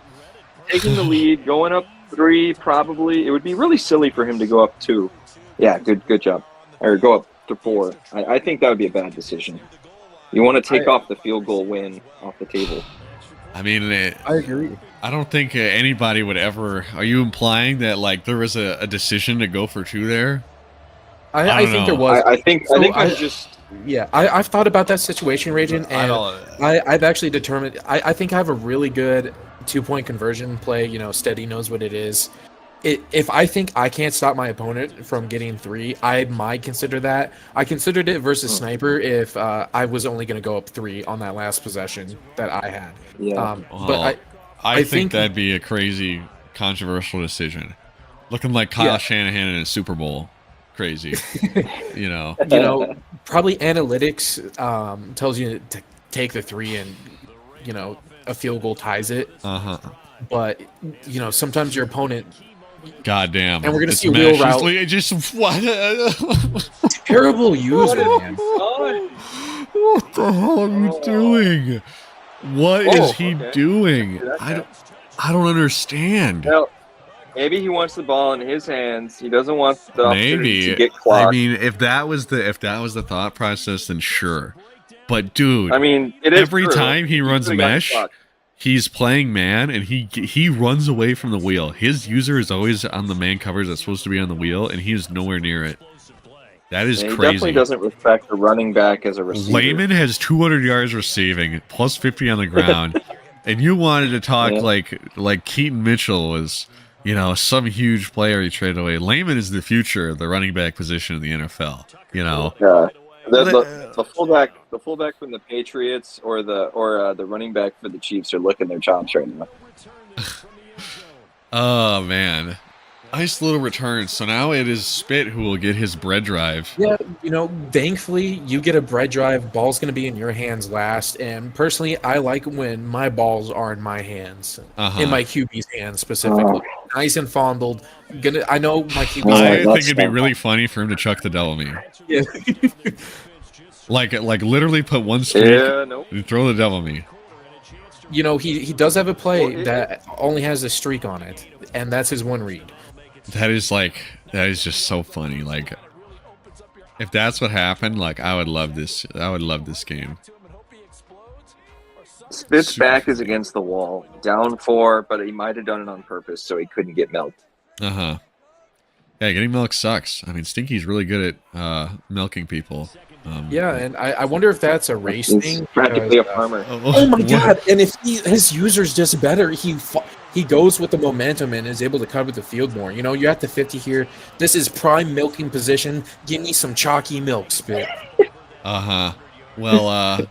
Taking the lead, going up 3, probably. It would be really silly for him to go up 2. Yeah, good job. Or go up to 4. I think that would be a bad decision. You want to take off the field goal win off the table. I mean, I agree. I don't think anybody would ever. Are you implying that like there was a decision to go for 2 there? I don't think know. there was. I think I'm just. Yeah, I've thought about that situation, Rajan, I and don't. I've actually determined. I think I have a really good 2-point conversion play. You know, Steady knows what it is. If I think I can't stop my opponent from getting 3, I might consider that. I considered it versus Sniper if I was only going to go up 3 on that last possession that I had. Yeah. But I think that'd be a crazy, controversial decision. Looking like Kyle Shanahan in a Super Bowl. Crazy. You know. Probably analytics tells you to take the 3 and, a field goal ties it. Uh-huh. But, sometimes your opponent... Goddamn. And we're going to see a wheel route. Terrible user, man. What the hell are you doing? What is he doing? I don't understand. Well, maybe he wants the ball in his hands. He doesn't want the opportunity to get I clocked. mean, if that was the thought process, then sure. But dude, I mean, it is every true. time he runs could've gotten mesh, clocked. he's playing man, and he runs away from the wheel. His user is always on the man covers that's supposed to be on the wheel, and he is nowhere near it. That is Yeah, he crazy. definitely doesn't respect the running back as a receiver. Layman has 200 yards receiving, plus 50 on the ground, and you wanted to talk like Keaton Mitchell was, some huge player he traded away. Layman is the future of the running back position in the NFL. Yeah. The fullback from the Patriots or the running back for the Chiefs are licking their chops right now. Oh man, nice little return. So now it is Spit who will get his bread drive. Yeah, thankfully you get a bread drive. Ball's going to be in your hands last. And personally, I like when my balls are in my hands, in my QB's hands specifically. Nice and fondled. I know my QB. I think it'd be really funny for him to chuck the devil me. Yeah. like literally put one streak and throw the devil me. He does have a play that only has a streak on it, and that's his one read. That is just so funny. Like, if that's what happened, like I would love this. I would love this game. Spit's back is against the wall, down 4, but he might have done it on purpose so he couldn't get milked. Yeah, getting milk sucks. I mean, Stinky's really good at milking people. And I wonder if that's a race He's thing. practically a farmer. Oh my god! And if his user's just better, he goes with the momentum and is able to cover the field more. You're at the 50 here. This is prime milking position. Give me some chalky milk, Spit. Well,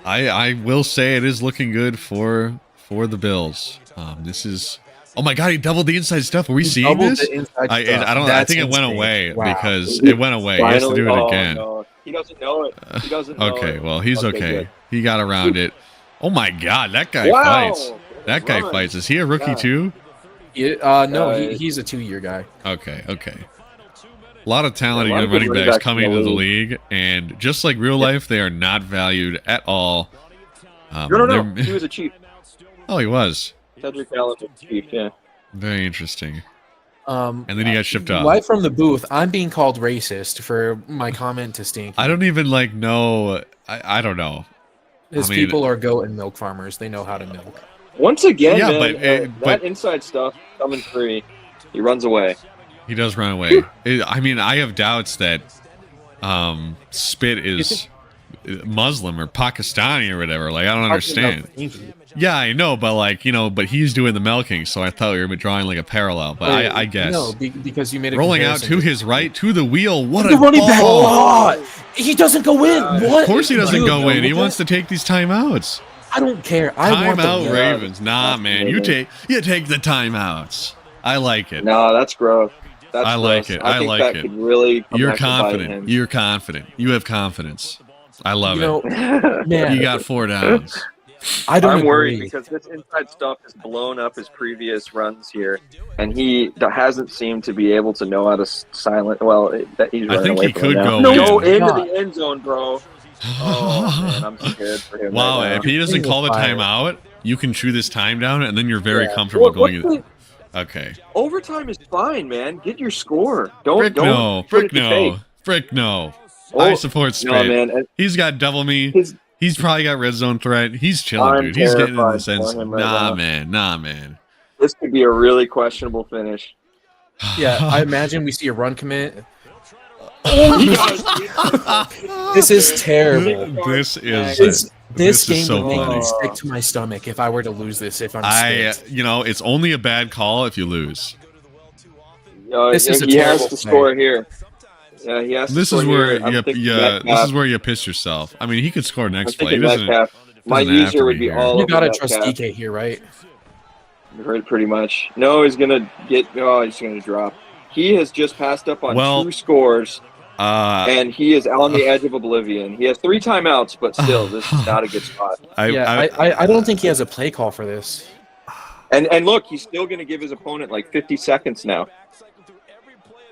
I will say it is looking good for the Bills. This is. Oh my god, he doubled the inside stuff. Are we seeing this? I think it went away because it went away. Finally, he has to do it again. No. He doesn't know it. He doesn't know okay, it. Well, he's okay. Good. He got around it. Oh my god, that guy fights. That guy fights. Is he a rookie too? No, he's a 2-year guy. Okay. A lot of talented young running backs coming into the league, and just like real life, they are not valued at all. No. He was a Chief. Oh, he was. Cedric Allen was a Chief, yeah. Very interesting. And then he got shipped off. Live from the booth, I'm being called racist for my comment to Stinky. I don't even know. I don't know. People are goat and milk farmers. They know how to milk. Once again, that inside stuff coming free. He runs away. He does run away. I have doubts that Spit is Muslim or Pakistani or whatever. Like, I don't understand. Yeah, I know, but but he's doing the milking, so I thought we were drawing like a parallel. But I guess no, because you made a rolling out to his right to the wheel. What the a running back! ball! He doesn't go in. What? Of course he doesn't go in. He wants to take these timeouts. I don't care. I want Timeout Ravens. Nah, man, you take the timeouts. I like it. No, that's gross. That's I like gross. it. I I think like that it. could really come You're back to bite confident. him. You're confident. You have confidence. I love You know, it. man, You got 4 downs. I don't I'm worried agree. because this inside stuff has blown up his previous runs here, and he hasn't seemed to be able to know how to silent. Well, that he's I running think away he from could it now. go No, in. into God. the end zone, bro. Oh man, I'm scared for him. Wow, right now. if he doesn't He's call the fired. timeout, you can chew this time down, and then you're very Yeah. comfortable Well, going. what's Okay. overtime is fine, man. Get your score. Don't Frick no. put Frick it to tape. no. Frick no. Oh, I support no, Spit. man. He's got double me. His, He's probably got red zone threat. He's chilling, I'm dude. He's getting in the terrified sense. for him right Nah, now. man. Nah, man. This could be a really questionable finish. Yeah, I imagine we see a run commit. Oh, This is terrible. This is This This is game so would make funny. me sick to my stomach if I were to lose this. If I'm I, Spit. it's only a bad call if you lose. This is a he has terrible to play. score here. Yeah, he has to This score is where here. I'm thinking this Metcalf. is where you piss yourself. I mean, he could score I'm next play. He thinking doesn't, Metcalf. My doesn't have to user would be here. all You over gotta trust Metcalf. DK here, right? Pretty much. No, he's gonna get. Oh, he's gonna drop. He has just passed up on Well, 2 scores, Uh, and he is on the edge of oblivion. He has 3 timeouts, but still, this is not a good spot. I don't think he has a play call for this. And look, he's still gonna give his opponent like 50 seconds now.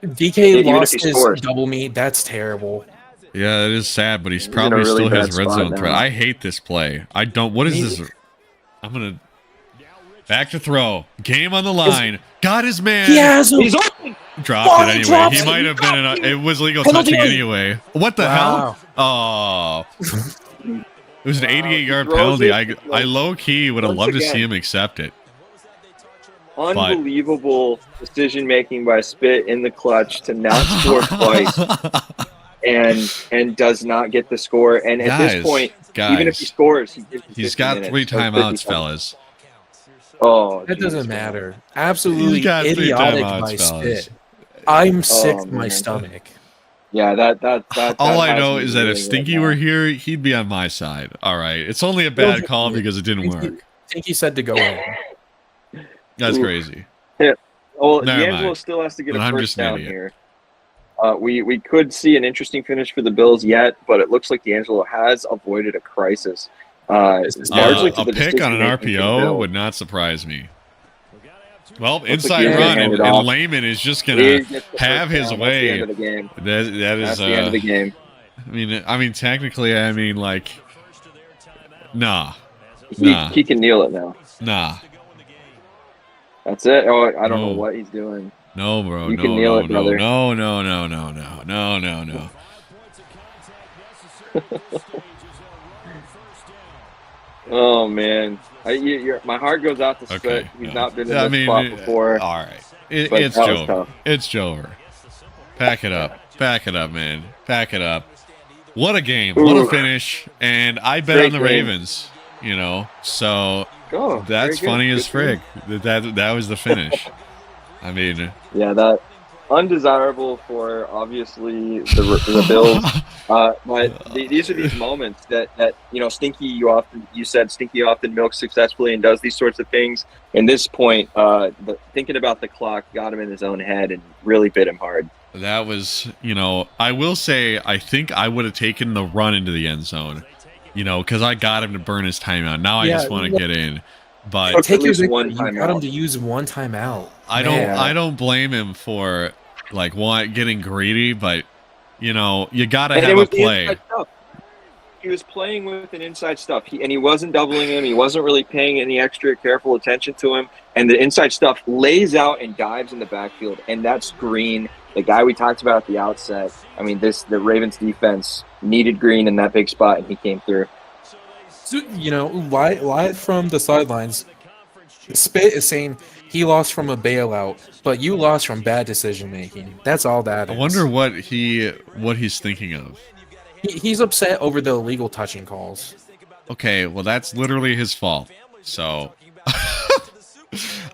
DK Even if lost he his scores. double meet. That's terrible. yeah, it is sad, but he's in a probably really still bad has red spot zone now. threat. I hate this play. I don't. What is Me- this? I'm gonna back to throw. Game on the line. Got his man. He has him. He's open. Dropped Oh, it he anyway. drops He it. might have been. It was legal Penalty. touching anyway. What the Wow. hell? Oh. It was an 88-yard He throws penalty. it. I low key would have Once loved to again. see him accept it. Unbelievable decision making by Spit in the clutch to not score twice and does not get the score. And at this point, even if he scores, he gives you He's 50 got minutes, 3 or 50 timeouts, seconds. fellas. Oh, That Jesus doesn't Christ. matter. Absolutely got 3 idiotic timeouts, by fellas. Spit. I'm sick Oh, to my man. stomach. Yeah, that All I has know me is that if really Stinky right were now. here, he'd be on my side. All right. It's only a bad call because it didn't work. I think he said to go in. That's Ooh. crazy. Well, Never D'Angelo mind. still has to get a Then I'm first just an down idiot. here. We could see an interesting finish for the Bills yet, but it looks like D'Angelo has avoided a crisis. Largely to A the pick on an decision-making for the RPO Bills. would not surprise me. Well, like inside he's gonna run, hand and it off. Layman is just He gonna gets the have first his down. way. That's the end of the game. That is That's the end of the game. I mean, technically, like, nah, He can kneel it now. nah, That's it. Oh, I don't know No. what he's doing. no, bro, You no, can kneel no, it, no, brother. no, no, no, no, no, no, no, no. Oh man, my heart goes out to Spit. Okay, He's no. not been in I this mean, spot before. all right, But it's that was Jover. tough. It's Jover. Pack it up, man. Pack it up. What a game! What a Ooh. finish! And I bet Great on the game. Ravens. So Oh, that's very good. funny Good as for you. frig. That was the finish. I mean, Yeah, that undesirable for obviously the Bills. But these are these moments that Stinky. You said Stinky often milks successfully and does these sorts of things. In this point, thinking about the clock got him in his own head and really bit him hard. that was, I will say, I think I would have taken the run into the end zone, because I got him to burn his timeout. Now I Yeah, just want to get in. But Took Take at your least victory. one You got him timeout. to use one timeout. I don't blame him for getting greedy, but you gotta And it have a was the play. inside stuff. He was playing with an inside stuff. He wasn't doubling him. He wasn't really paying any extra careful attention to him. And the inside stuff lays out and dives in the backfield. And that's Green, the guy we talked about at the outset. I mean, the Ravens defense needed Green in that big spot, and he came through. So, live from the sidelines, Spit is saying he lost from a bailout, but you lost from bad decision making. That's all that I is. wonder what he's thinking of. He's upset over the illegal touching calls. Okay, well that's literally his fault. So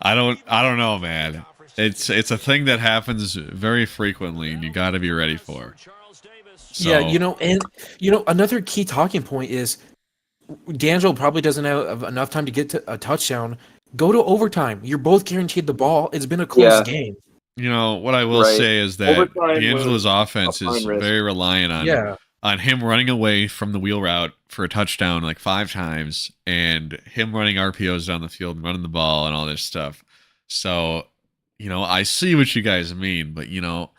I don't know, man. It's a thing that happens very frequently, and you got to be ready for. So, Yeah, another key talking point is D'Angelo probably doesn't have enough time to get to a touchdown. Go to overtime. You're both guaranteed the ball. It's been a close Yeah. game. You know, what I will Right. say is that Overtime D'Angelo's was offense a fine is risk. very reliant on him running away from the wheel route for a touchdown like 5 times and him running RPOs down the field and running the ball and all this stuff. So, you know, I see what you guys mean, but, you know,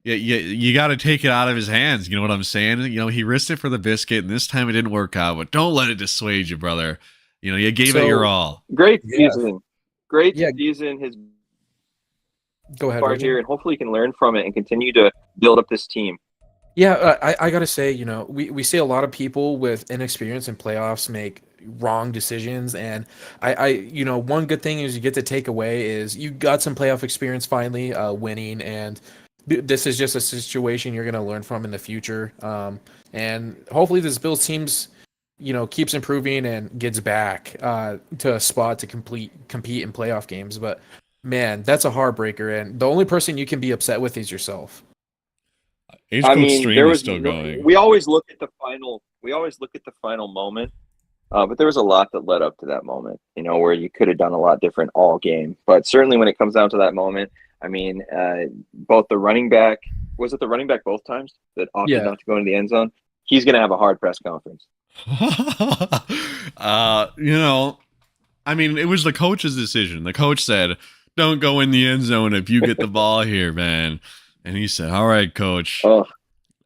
you got to take it out of his hands. You know what I'm saying? You know, he risked it for the biscuit, and this time it didn't work out, but don't let it dissuade you, brother. You know, you gave it your all. Great Yeah. season. Great Yeah. season. His Go ahead, part Reggie. here, and hopefully he can learn from it and continue to build up this team. Yeah, I gotta say, you know, we see a lot of people with inexperience in playoffs make wrong decisions, and you know, one good thing is you get to take away is you got some playoff experience finally, winning, and this is just a situation you're gonna learn from in the future. And hopefully this Bills team's, you know, keeps improving and gets back to a spot to compete in playoff games. But man, that's a heartbreaker, and the only person you can be upset with is yourself. Age I Code mean, Stream there is was still no, going. we always look at the final. We always look at the final moment, but there was a lot that led up to that moment. You know, where you could have done a lot different all game. But certainly when it comes down to that moment, I mean, both the running back was it the running back both times that opted Yeah. not to go into the end zone. He's going to have a hard press conference. You know, I mean, it was the coach's decision. The coach said, "Don't go in the end zone if you get the ball here, man." And he said, "All right, coach." Oh,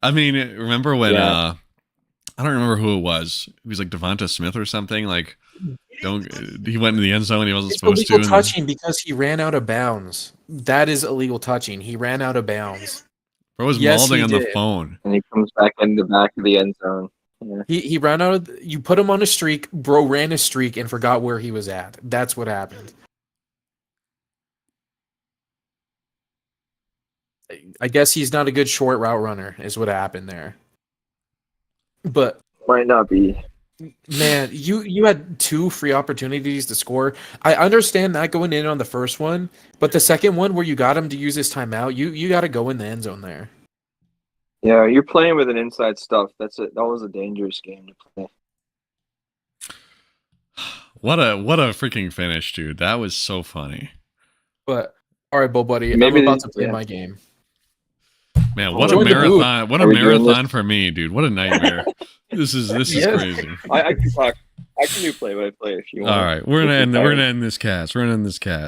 I mean, remember when Yeah. I don't remember who it was. It was like Devonta Smith or something. Like, he went in the end zone. He wasn't It's supposed to. illegal touching because he ran out of bounds. That is illegal touching. He ran out of bounds. Bro was Yes, mauling he on the did. phone. and he comes back in the back of the end zone. Yeah. He ran out of. You put him on a streak. Bro ran a streak and forgot where he was at. That's what happened. I guess he's not a good short route runner. Is what happened there. But Might not be. man, you had 2 free opportunities to score. I understand that going in on the first one, but the second one where you got him to use his timeout, you got to go in the end zone there. Yeah, you're playing with an inside stuff. That was a dangerous game to play. What a freaking finish, dude. That was so funny. But all right, Bo Buddy, Maybe I'm about to play yeah. my game. Man, what a Join the booth. marathon! What a Are we doing marathon for me, dude. What a nightmare. This is Yes. crazy. I can talk. I can do play-by-play if you want. All right, we're gonna end this cast.